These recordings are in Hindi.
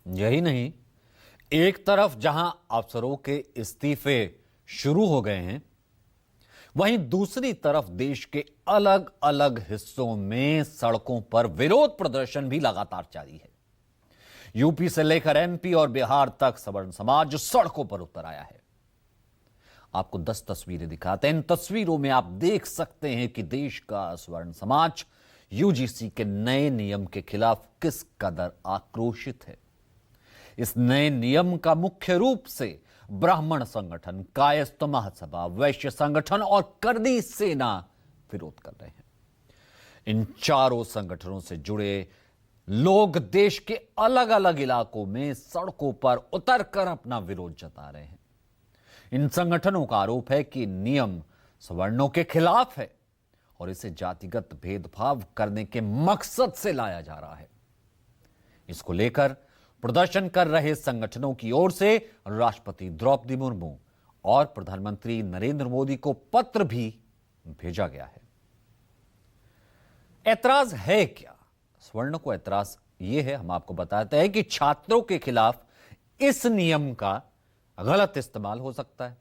यही नहीं, एक तरफ जहां अफसरों के इस्तीफे शुरू हो गए हैं, वहीं दूसरी तरफ देश के अलग अलग हिस्सों में सड़कों पर विरोध प्रदर्शन भी लगातार जारी है। यूपी से लेकर एमपी और बिहार तक सवर्ण समाज सड़कों पर उतर आया है। आपको 10 तस्वीरें दिखाते हैं। इन तस्वीरों में आप देख सकते हैं कि देश का सवर्ण समाज यूजीसी के नए नियम के खिलाफ किस कदर आक्रोशित है। इस नए नियम का मुख्य रूप से ब्राह्मण संगठन, कायस्थ महासभा, वैश्य संगठन और करनी सेना विरोध कर रहे हैं। इन चारों संगठनों से जुड़े लोग देश के अलग अलग इलाकों में सड़कों पर उतरकर अपना विरोध जता रहे हैं। इन संगठनों का आरोप है कि नियम सवर्णों के खिलाफ है और इसे जातिगत भेदभाव करने के मकसद से लाया जा रहा है। इसको लेकर प्रदर्शन कर रहे संगठनों की ओर से राष्ट्रपति द्रौपदी मुर्मू और प्रधानमंत्री नरेंद्र मोदी को पत्र भी भेजा गया है। ऐतराज है क्या? सवर्णों को ऐतराज यह है, हम आपको बताते हैं कि छात्रों के खिलाफ इस नियम का गलत इस्तेमाल हो सकता है।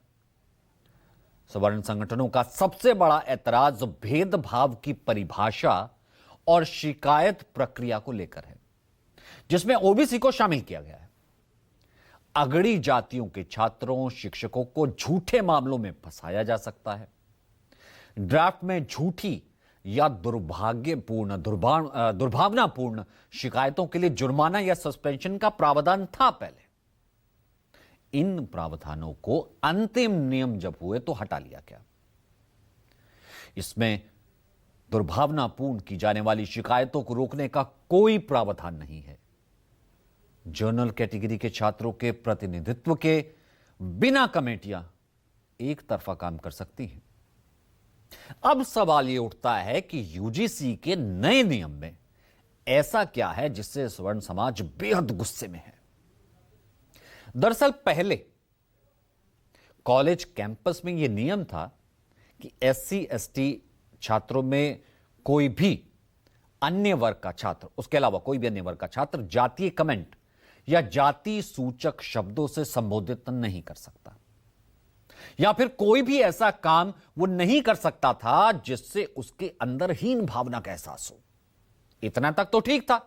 सवर्ण संगठनों का सबसे ऐतराज ऐतराज भेदभाव की परिभाषा और शिकायत प्रक्रिया को लेकर है, जिसमें ओबीसी को शामिल किया गया है। अगड़ी जातियों के छात्रों, शिक्षकों को झूठे मामलों में फंसाया जा सकता है। ड्राफ्ट में झूठी या दुर्भावनापूर्ण शिकायतों के लिए जुर्माना या सस्पेंशन का प्रावधान था पहले। इन प्रावधानों को अंतिम नियम जब हुए तो हटा लिया गया। इसमें दुर्भावनापूर्ण की जाने वाली शिकायतों को रोकने का कोई प्रावधान नहीं है। जनरल कैटेगरी के छात्रों के प्रतिनिधित्व के बिना कमेटियां एक तरफा काम कर सकती हैं। अब सवाल यह उठता है कि यूजीसी के नए नियम में ऐसा क्या है जिससे सवर्ण समाज बेहद गुस्से में है। दरअसल पहले कॉलेज कैंपस में यह नियम था कि एससी एसटी छात्रों में कोई भी अन्य वर्ग का छात्र, उसके अलावा कोई भी अन्य वर्ग का छात्र जातीय कमेंट या जाति सूचक शब्दों से संबोधित नहीं कर सकता, या फिर कोई भी ऐसा काम वो नहीं कर सकता था जिससे उसके अंदर हीन भावना का एहसास हो। इतना तक तो ठीक था।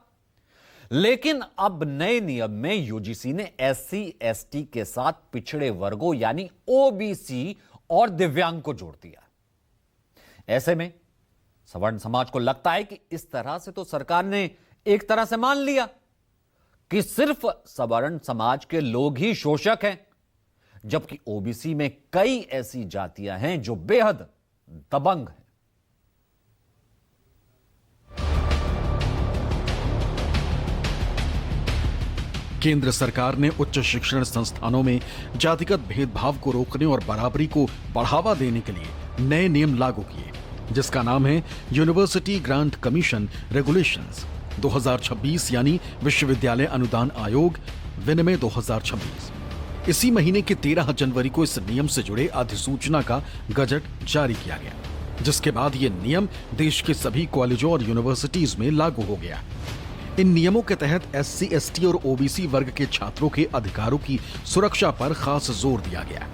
लेकिन अब नए नियम में यूजीसी ने एससी एसटी के साथ पिछड़े वर्गों यानी ओबीसी और दिव्यांग को जोड़ दिया। ऐसे में सवर्ण समाज को लगता है कि इस तरह से तो सरकार ने एक तरह से मान लिया कि सिर्फ सवर्ण समाज के लोग ही शोषक हैं, जबकि ओबीसी में कई ऐसी जातियां हैं जो बेहद दबंग हैं। केंद्र सरकार ने उच्च शिक्षण संस्थानों में जातिगत भेदभाव को रोकने और बराबरी को बढ़ावा देने के लिए नए नियम लागू किए, जिसका नाम है यूनिवर्सिटी ग्रांट कमीशन रेगुलेशंस 2026 यानी विश्वविद्यालय अनुदान आयोग विनिमय 2026। इसी महीने की 13 जनवरी को इस नियम से जुड़े अधिसूचना का गजट जारी किया गया, जिसके बाद ये नियम देश के सभी कॉलेजों और यूनिवर्सिटीज में लागू हो गया। इन नियमों के तहत एससी एसटी और ओबीसी वर्ग के छात्रों के अधिकारों की सुरक्षा पर खास जोर दिया गया।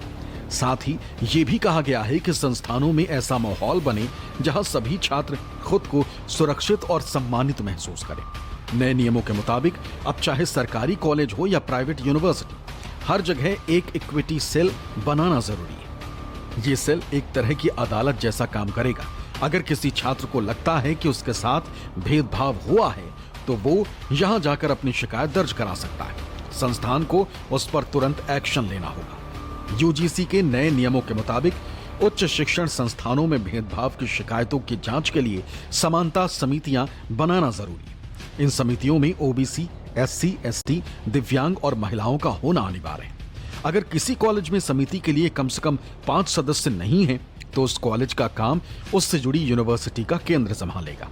साथ ही ये भी कहा गया है कि संस्थानों में ऐसा माहौल बने जहां सभी छात्र खुद को सुरक्षित और सम्मानित महसूस करें। नए नियमों के मुताबिक अब चाहे सरकारी कॉलेज हो या प्राइवेट यूनिवर्सिटी, हर जगह एक इक्विटी सेल बनाना जरूरी है। ये सेल एक तरह की अदालत जैसा काम करेगा। अगर किसी छात्र को लगता है कि उसके साथ भेदभाव हुआ है तो वो यहां जाकर अपनी शिकायत दर्ज करा सकता है। संस्थान को उस पर तुरंत एक्शन लेना होगा। यूजीसी के नए नियमों के मुताबिक उच्च शिक्षण संस्थानों में भेदभाव की शिकायतों की जांच के लिए समानता समितियां बनाना जरूरी है। इन समितियों में ओबीसी, एससी, एसटी, दिव्यांग और महिलाओं का होना अनिवार्य है। अगर किसी कॉलेज में समिति के लिए कम से कम 5 सदस्य नहीं हैं, तो उस कॉलेज का काम उससे जुड़ी यूनिवर्सिटी का केंद्र संभालेगा।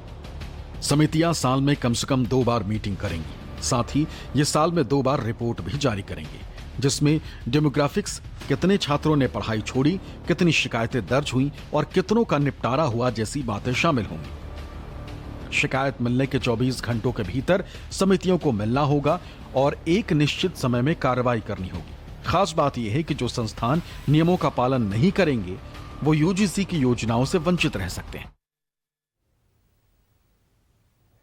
समितियां साल में कम से कम 2 बार मीटिंग करेंगी। साथ ही ये साल में 2 बार रिपोर्ट भी जारी करेंगे, जिसमें डेमोग्राफिक्स, कितने छात्रों ने पढ़ाई छोड़ी, कितनी शिकायतें दर्ज हुई और कितनों का निपटारा हुआ जैसी बातें शामिल होंगी। शिकायत मिलने के 24 घंटों के भीतर समितियों को मिलना होगा और एक निश्चित समय में कार्रवाई करनी होगी। खास बात यह है कि जो संस्थान नियमों का पालन नहीं करेंगे वो यूजीसी की योजनाओं से वंचित रह सकते हैं।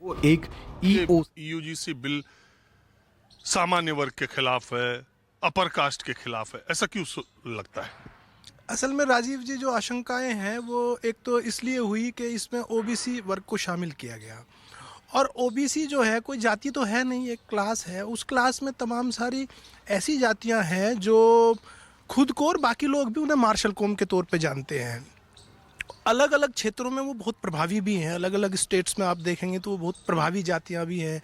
वो एक यूजीसी बिल सामान्य वर्ग के खिलाफ है, अपर कास्ट के खिलाफ है, ऐसा क्यों लगता है? असल में राजीव जी जो आशंकाएं हैं वो एक तो इसलिए हुई कि इसमें ओबीसी वर्ग को शामिल किया गया, और ओबीसी जो है कोई जाति तो है नहीं, एक क्लास है। उस क्लास में तमाम सारी ऐसी जातियां हैं जो खुद को और बाकी लोग भी उन्हें मार्शल कौम के तौर पे जानते हैं। अलग अलग क्षेत्रों में वो बहुत प्रभावी भी हैं, अलग अलग स्टेट्स में आप देखेंगे तो वो बहुत प्रभावी जातियां भी हैं।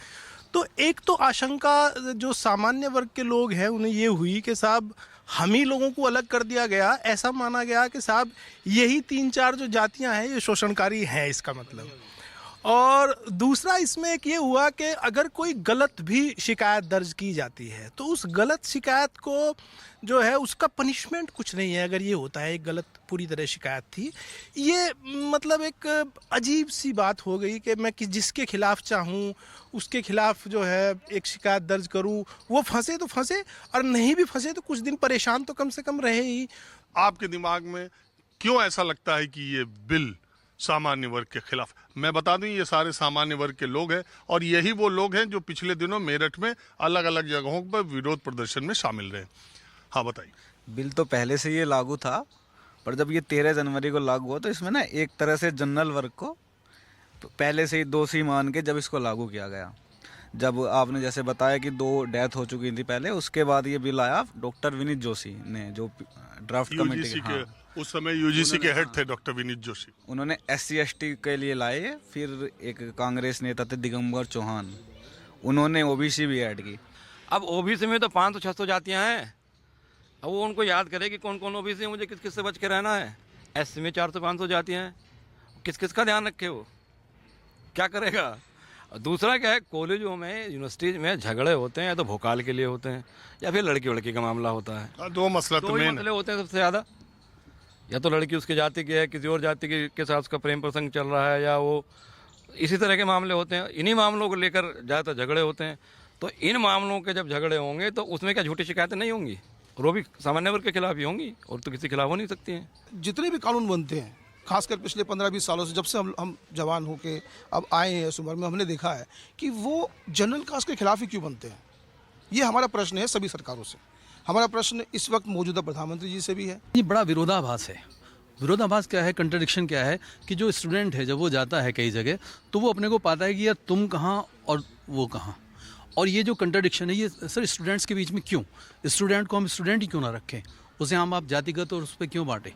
तो एक तो आशंका जो सामान्य वर्ग के लोग हैं उन्हें ये हुई कि साहब हम ही लोगों को अलग कर दिया गया, ऐसा माना गया कि साहब यही 3-4 जो जातियां हैं ये शोषणकारी हैं, इसका मतलब। और दूसरा इसमें एक ये हुआ कि अगर कोई गलत भी शिकायत दर्ज की जाती है तो उस गलत शिकायत को जो है उसका पनिशमेंट कुछ नहीं है। अगर ये होता है एक गलत पूरी तरह शिकायत थी, ये मतलब एक अजीब सी बात हो गई कि मैं जिसके खिलाफ चाहूँ उसके खिलाफ जो है एक शिकायत दर्ज करूँ, वो फंसे तो फंसे और नहीं भी फंसे तो कुछ दिन परेशान तो कम से कम रहे ही। आपके दिमाग में क्यों ऐसा लगता है कि ये बिल सामान्य वर्ग के खिलाफ? मैं बता दूं ये सारे सामान्य वर्ग के लोग हैं और यही वो लोग हैं जो पिछले दिनों मेरठ में अलग अलग जगहों पर विरोध प्रदर्शन में शामिल रहे। हाँ बताइए। बिल तो पहले से ये लागू था, पर जब ये 13 जनवरी को लागू हुआ तो इसमें ना एक तरह से जनरल वर्ग को तो पहले से ही दोषी मान के जब इसको लागू किया गया, जब आपने जैसे बताया कि 2 डेथ हो चुकी थी पहले, उसके बाद ये बिल आया डॉक्टर विनीत जोशी ने, जो ड्राफ्ट कमेटी के उस समय यूजीसी के हेड थे डॉक्टर विनीत जोशी। उन्होंने SC/ST के लिए लाए। फिर एक कांग्रेस नेता थे दिगंबर चौहान, उन्होंने ओबीसी भी ऐड की। अब ओबीसी में तो 500-600 जातियां हैं। अब वो उनको याद करे कि कौन कौन ओबीसी है, मुझे किस किस से बच के रहना है। एससी में 400-500 जातियां हैं, किस किस का ध्यान रखे वो, क्या करेगा? दूसरा क्या है, कॉलेजों में यूनिवर्सिटीज में झगड़े होते हैं या तो भोकाल के लिए होते हैं या फिर लड़की लड़की का मामला होता है। दो मसले होते हैं सबसे ज़्यादा, या तो लड़की उसकी जाति की है, किसी और जाति के साथ उसका प्रेम प्रसंग चल रहा है, या वो इसी तरह के मामले होते हैं। इन्हीं मामलों को लेकर ज़्यादातर झगड़े होते हैं। तो इन मामलों के जब झगड़े होंगे तो उसमें क्या झूठी शिकायतें नहीं होंगी, और वो भी सामान्य वर्ग के खिलाफ ही होंगी, और तो किसी खिलाफ हो नहीं सकती हैं। जितने भी कानून बनते हैं, खासकर पिछले 15-20 सालों से, जब से हम जवान होके अब आए हैं इस उम्र में, हमने देखा है कि वो जनरल कास्ट के खिलाफ ही क्यों बनते हैं। ये हमारा प्रश्न है सभी सरकारों से, हमारा प्रश्न इस वक्त मौजूदा प्रधानमंत्री जी से भी है। ये बड़ा विरोधाभास है। विरोधाभास क्या है, कंट्रडिक्शन क्या है कि जो स्टूडेंट है जब वो जाता है कई जगह तो वो अपने को पाता है कि यार तुम कहाँ और वो कहाँ, और ये जो कंट्रडिक्शन है ये सर स्टूडेंट्स के बीच में क्यों? स्टूडेंट को हम स्टूडेंट ही क्यों ना रखें, उसे हम आप जातिगत और उस पर क्यों बांटें?